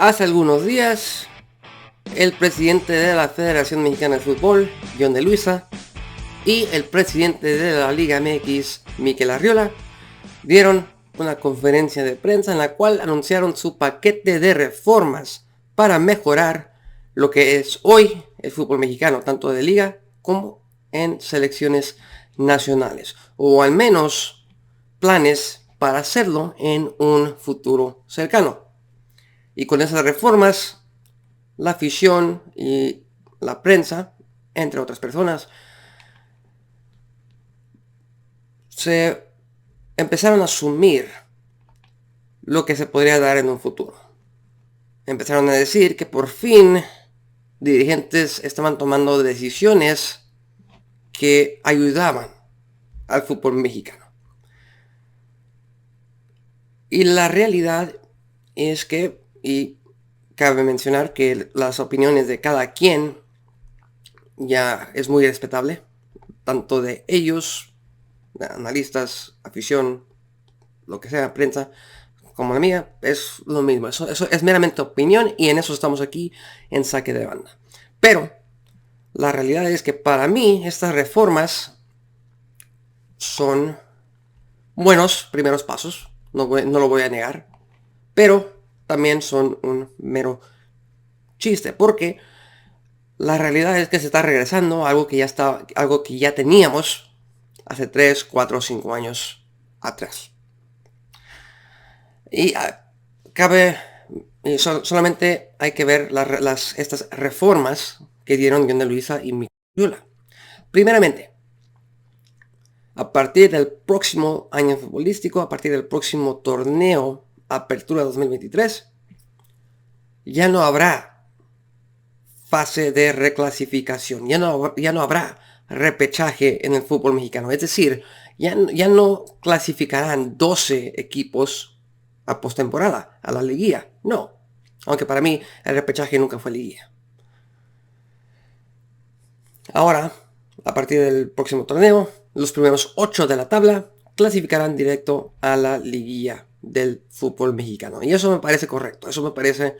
Hace algunos días, el presidente de la Federación Mexicana de Fútbol, John de Luisa, y el presidente de la Liga MX, Mikel Arriola, dieron una conferencia de prensa en la cual anunciaron su paquete de reformas para mejorar lo que es hoy el fútbol mexicano, tanto de liga como en selecciones nacionales, o al menos planes para hacerlo en un futuro cercano. Y con esas reformas, la afición y la prensa, entre otras personas, se empezaron a asumir lo que se podría dar en un futuro. Empezaron a decir que por fin dirigentes estaban tomando decisiones que ayudaban al fútbol mexicano. Y la realidad es que, y cabe mencionar que las opiniones de cada quien ya es muy respetable, tanto de ellos, de analistas, afición, lo que sea, prensa, como la mía, es lo mismo. Eso es meramente opinión y en eso estamos aquí en Saque de Banda. Pero la realidad es que para mí estas reformas son buenos primeros pasos, no lo voy a negar, pero también son un mero chiste, porque la realidad es que se está regresando a algo que ya teníamos hace 3, 4, 5 años atrás. Y solamente hay que ver estas reformas que dieron John de Luisa y Mikel Arriola. Primeramente, a partir del próximo año futbolístico, a partir del próximo torneo Apertura 2023, ya no habrá fase de reclasificación, ya no habrá repechaje en el fútbol mexicano. Es decir, ya no clasificarán 12 equipos a postemporada, a la liguilla. No. Aunque para mí el repechaje nunca fue liguilla. Ahora, a partir del próximo torneo, los primeros 8 de la tabla clasificarán directo a la liguilla del fútbol mexicano. Y eso me parece correcto. Eso me parece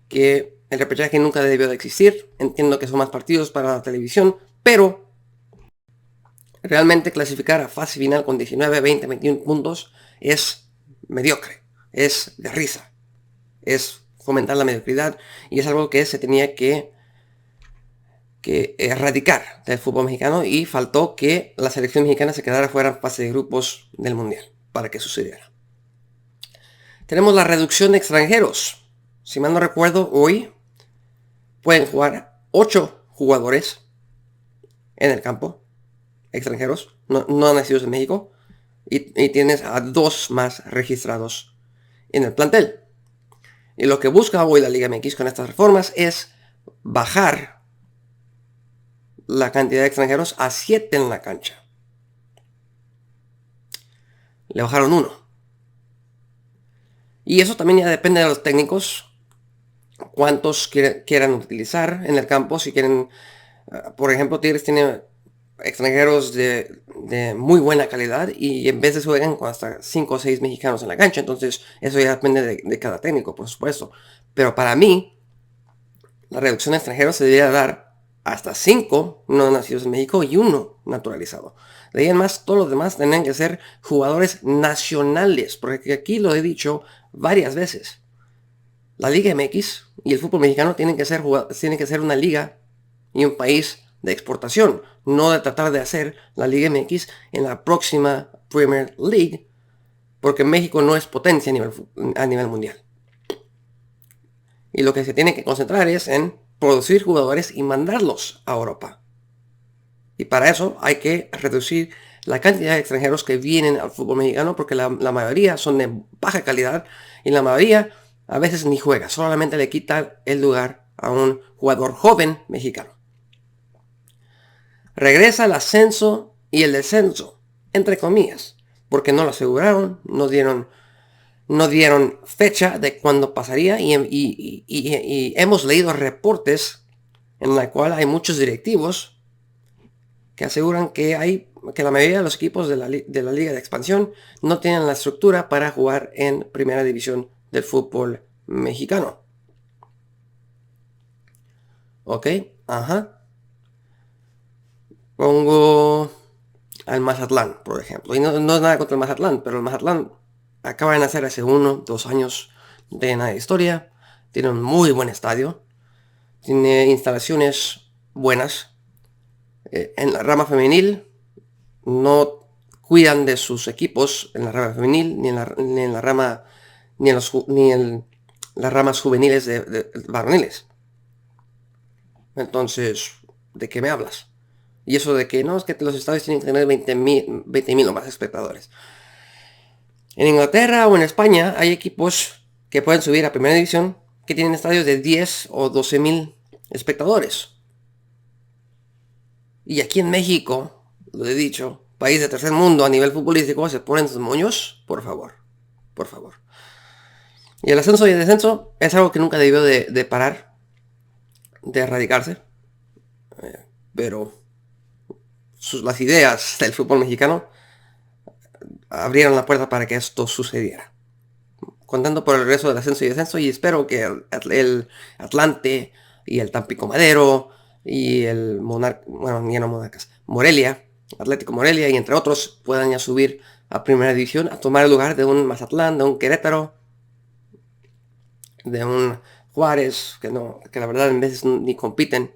que el repechaje nunca debió de existir. Entiendo que son más partidos para la televisión, pero realmente clasificar a fase final con 19, 20, 21 puntos es mediocre. Es de risa. Es fomentar la mediocridad y es algo que se tenía que erradicar del fútbol mexicano, y faltó que la selección mexicana se quedara fuera en fase de grupos del mundial para que sucediera. Tenemos la reducción de extranjeros. Si mal no recuerdo, hoy pueden jugar 8 jugadores en el campo, extranjeros, no nacidos en México, y tienes a 2 más registrados en el plantel. Y lo que busca hoy la Liga MX con estas reformas es bajar la cantidad de extranjeros a 7 en la cancha. Le bajaron 1. Y eso también ya depende de los técnicos, cuántos quieran utilizar en el campo. Si quieren, por ejemplo, Tigres tiene extranjeros de muy buena calidad y en vez de juegan con hasta 5 o 6 mexicanos en la cancha. Entonces eso ya depende de cada técnico, por supuesto. Pero para mí, la reducción de extranjeros se debería dar hasta 5 no nacidos en México y 1 naturalizado. De ahí en más, todos los demás tendrían que ser jugadores nacionales, porque aquí lo he dicho varias veces. La Liga MX y el fútbol mexicano tienen que ser una liga y un país de exportación, no de tratar de hacer la Liga MX en la próxima Premier League, porque México no es potencia a nivel mundial. Y lo que se tiene que concentrar es en producir jugadores y mandarlos a Europa. Y para eso hay que reducir la cantidad de extranjeros que vienen al fútbol mexicano, porque la mayoría son de baja calidad y la mayoría a veces ni juega, solamente le quitan el lugar a un jugador joven mexicano. Regresa el ascenso y el descenso, entre comillas, porque no lo aseguraron, no dieron fecha de cuándo pasaría, y hemos leído reportes en la cual hay muchos directivos que aseguran que la mayoría de los equipos de la Liga de Expansión no tienen la estructura para jugar en primera división del fútbol mexicano. ¿Ok? Ajá. Pongo al Mazatlán, por ejemplo. Y no es nada contra el Mazatlán, pero el Mazatlán acaba de nacer hace 1, 2 años de nada de historia. Tiene un muy buen estadio. Tiene instalaciones buenas. En la rama femenil no cuidan de sus equipos en la rama femenil, ni en la rama, ni en las ramas juveniles de varoniles. Entonces, ¿de qué me hablas? Y eso de que no, es que los estadios tienen que tener 20.000 o más espectadores. En Inglaterra o en España hay equipos que pueden subir a primera división que tienen estadios de 10 o 12.000 espectadores. Y aquí en México, lo he dicho, país de tercer mundo a nivel futbolístico, se ponen sus moños, por favor, por favor. Y el ascenso y el descenso es algo que nunca debió de parar, de erradicarse, pero las ideas del fútbol mexicano abrieron la puerta para que esto sucediera. Contando por el regreso del ascenso y descenso, y espero que el Atlante y el Tampico Madero y el Monarcas, Morelia, Atlético Morelia y entre otros puedan ya subir a primera división a tomar el lugar de un Mazatlán, de un Querétaro, de un Juárez, que la verdad en veces ni compiten.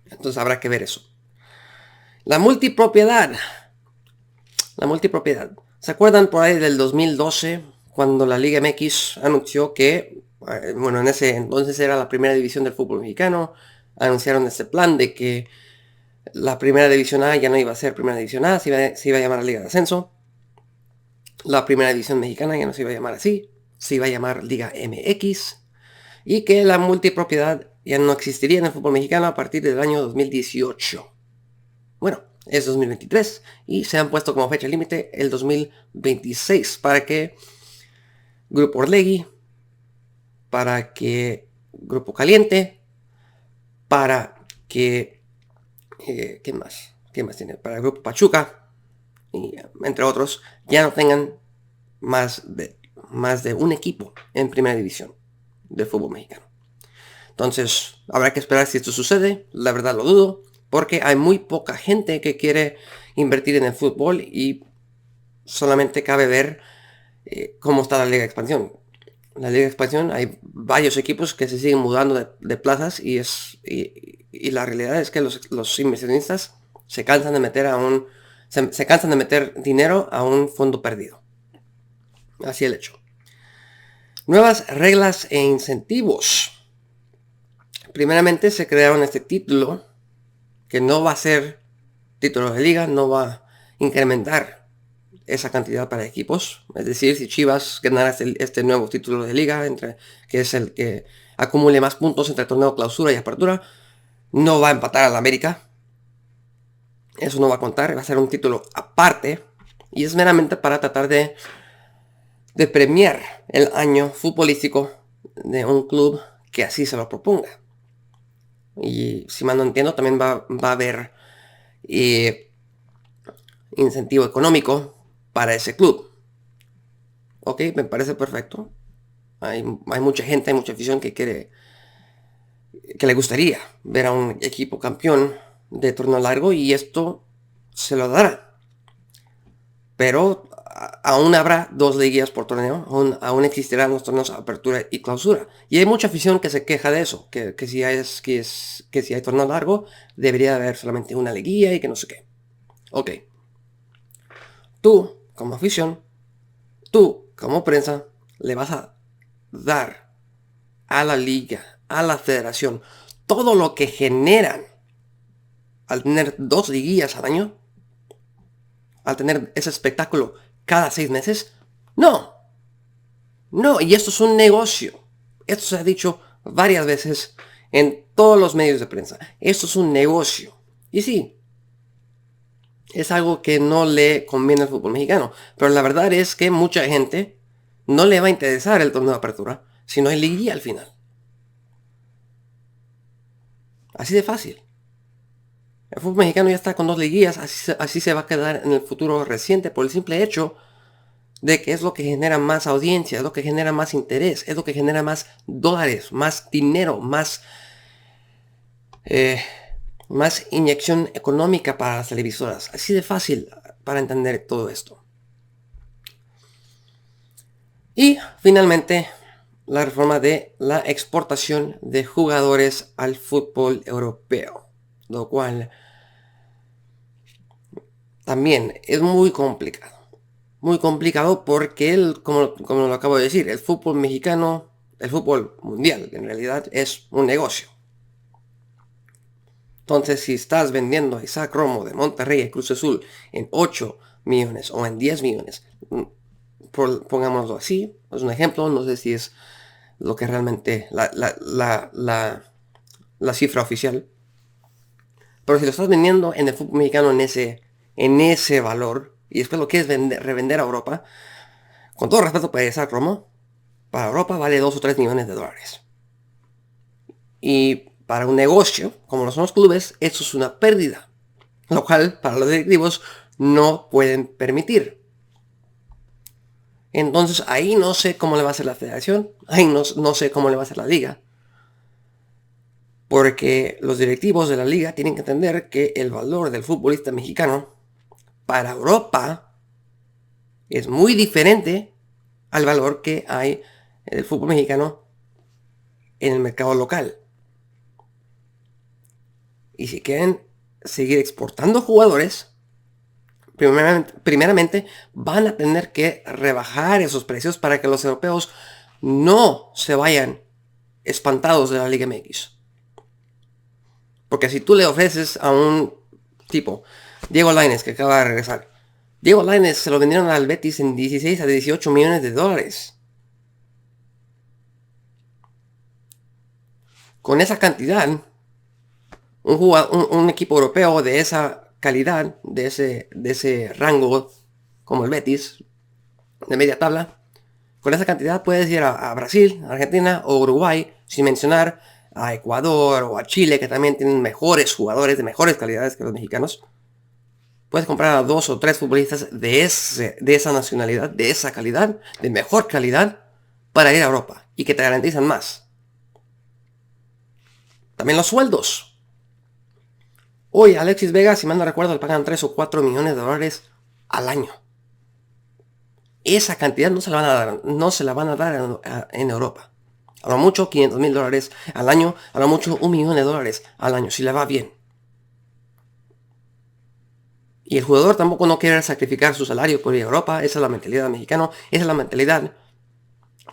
Entonces habrá que ver eso. La multipropiedad. La multipropiedad. ¿Se acuerdan por ahí del 2012 cuando la Liga MX anunció que, en ese entonces era la primera división del fútbol mexicano? Anunciaron este plan de que la primera división A ya no iba a ser primera división A, se iba a llamar Liga de Ascenso. La primera división mexicana ya no se iba a llamar así, se iba a llamar Liga MX. Y que la multipropiedad ya no existiría en el fútbol mexicano a partir del año 2018. Bueno, es 2023 y se han puesto como fecha límite el 2026 para que Grupo Orlegui, para que Grupo Caliente, para que... ¿qué más? ¿Qué más tiene? Para el Grupo Pachuca, y entre otros, ya no tengan más de un equipo en primera división del fútbol mexicano. Entonces, habrá que esperar si esto sucede. La verdad lo dudo, porque hay muy poca gente que quiere invertir en el fútbol y solamente cabe ver cómo está la Liga de Expansión. La Liga de Expansión hay varios equipos que se siguen mudando de plazas y la realidad es que los inversionistas se cansan de meter se cansan de meter dinero a un fondo perdido. Así el hecho. Nuevas reglas e incentivos. Primeramente se crearon este título que no va a ser título de liga, no va a incrementar esa cantidad para equipos. Es decir, si Chivas ganara este nuevo título de liga, que es el que acumule más puntos entre torneo clausura y apertura, no va a empatar a la América. Eso no va a contar, va a ser un título aparte. Y es meramente para tratar de premiar el año futbolístico de un club que así se lo proponga. Y si mal no entiendo, también va a haber incentivo económico para ese club. Ok, me parece perfecto. Hay mucha gente, hay mucha afición que le gustaría ver a un equipo campeón de torneo largo y esto se lo dará. Pero aún habrá 2 liguillas por torneo, aún existirán los torneos apertura y clausura. Y hay mucha afición que se queja de eso, que si hay torneo largo, debería haber solamente una liguilla y que no sé qué. Ok. Tú, como afición, tú, como prensa, le vas a dar a la liga, a la federación, todo lo que generan al tener 2 liguillas al año, al tener ese espectáculo cada 6 meses. No, y esto es un negocio. Esto se ha dicho varias veces en todos los medios de prensa. Esto es un negocio. Y sí, es algo que no le conviene al fútbol mexicano. Pero la verdad es que mucha gente no le va a interesar el torneo de apertura si no hay liguilla al final. Así de fácil. El fútbol mexicano ya está con 2 liguillas, así se va a quedar en el futuro reciente por el simple hecho de que es lo que genera más audiencia, es lo que genera más interés, es lo que genera más dólares, más dinero, más más inyección económica para las televisoras. Así de fácil para entender todo esto. Y finalmente, la reforma de la exportación de jugadores al fútbol europeo, lo cual también es muy complicado. Muy complicado porque, como lo acabo de decir, el fútbol mexicano, el fútbol mundial, en realidad es un negocio. Entonces, si estás vendiendo a Isaac Romo de Monterrey y Cruz Azul en 8 millones o en 10 millones, pongámoslo así, es un ejemplo, no sé si es lo que realmente la cifra oficial. Pero si lo estás vendiendo en el fútbol mexicano en ese valor, y después lo quieres revender a Europa, con todo respeto para Isaac Romo, para Europa vale 2 o 3 millones de dólares. Y para un negocio, como lo son los clubes, eso es una pérdida. Lo cual, para los directivos, no pueden permitir. Entonces, ahí no sé cómo le va a hacer la federación. Ahí no sé cómo le va a hacer la liga. Porque los directivos de la liga tienen que entender que el valor del futbolista mexicano para Europa es muy diferente al valor que hay del fútbol mexicano en el mercado local. Y si quieren seguir exportando jugadores, primeramente van a tener que rebajar esos precios para que los europeos no se vayan espantados de la Liga MX. Porque si tú le ofreces a un tipo, Diego Lainez, que acaba de regresar, Diego Lainez se lo vendieron al Betis en 16 a 18 millones de dólares. Con esa cantidad, un equipo europeo de esa calidad, de ese rango, como el Betis, de media tabla, con esa cantidad puedes ir a Brasil, Argentina o Uruguay, sin mencionar a Ecuador o a Chile, que también tienen mejores jugadores de mejores calidades que los mexicanos. Puedes comprar a 2 o 3 futbolistas de esa nacionalidad, de esa calidad, de mejor calidad, para ir a Europa y que te garantizan más. También los sueldos. Hoy Alexis Vega, si mal no recuerdo, le pagan 3 o 4 millones de dólares al año. Esa cantidad no se la van a dar en Europa. A lo mucho 500 mil dólares al año, a lo mucho 1 millón de dólares al año, si le va bien. Y el jugador tampoco no quiere sacrificar su salario por ir a Europa. Esa es la mentalidad mexicana. Esa es la mentalidad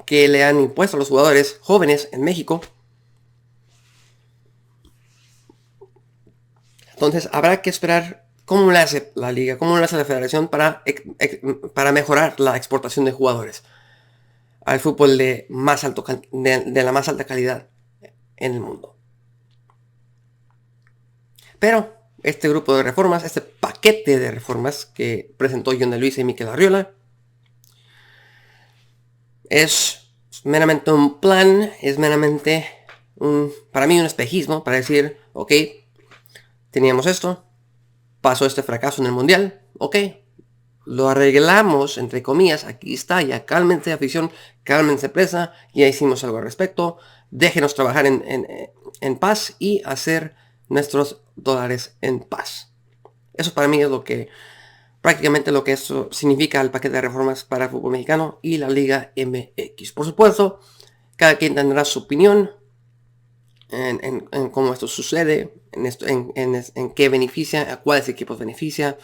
que le han impuesto a los jugadores jóvenes en México. Entonces habrá que esperar cómo le hace la liga, cómo le hace la federación para mejorar la exportación de jugadores al fútbol de la más alta calidad en el mundo. Pero este grupo de reformas, este paquete de reformas que presentó John de Luisa y Miquel Arriola, es meramente un plan, es meramente para mí un espejismo para decir, ok, teníamos esto, pasó este fracaso en el mundial, ok, lo arreglamos, entre comillas, aquí está, ya cálmense afición, cálmense presa, ya hicimos algo al respecto, déjenos trabajar en paz y hacer nuestros dólares en paz. Eso para mí es prácticamente lo que eso significa el paquete de reformas para el fútbol mexicano y la Liga MX. Por supuesto, cada quien tendrá su opinión en cómo esto sucede, en qué beneficia, a cuáles equipos beneficia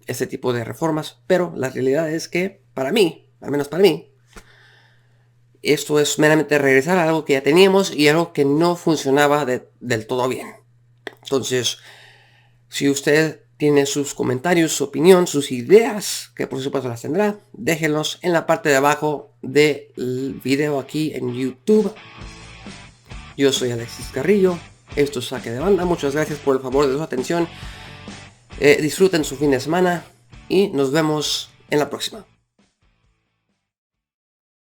este tipo de reformas, pero la realidad es que para mí, al menos para mí, esto es meramente regresar a algo que ya teníamos y algo que no funcionaba del todo bien. Entonces, si usted tiene sus comentarios, su opinión, sus ideas, que por supuesto las tendrá, déjenlos en la parte de abajo del video aquí en YouTube. Yo soy Alexis Carrillo, esto es Saque de Banda, muchas gracias por el favor de su atención, disfruten su fin de semana y nos vemos en la próxima.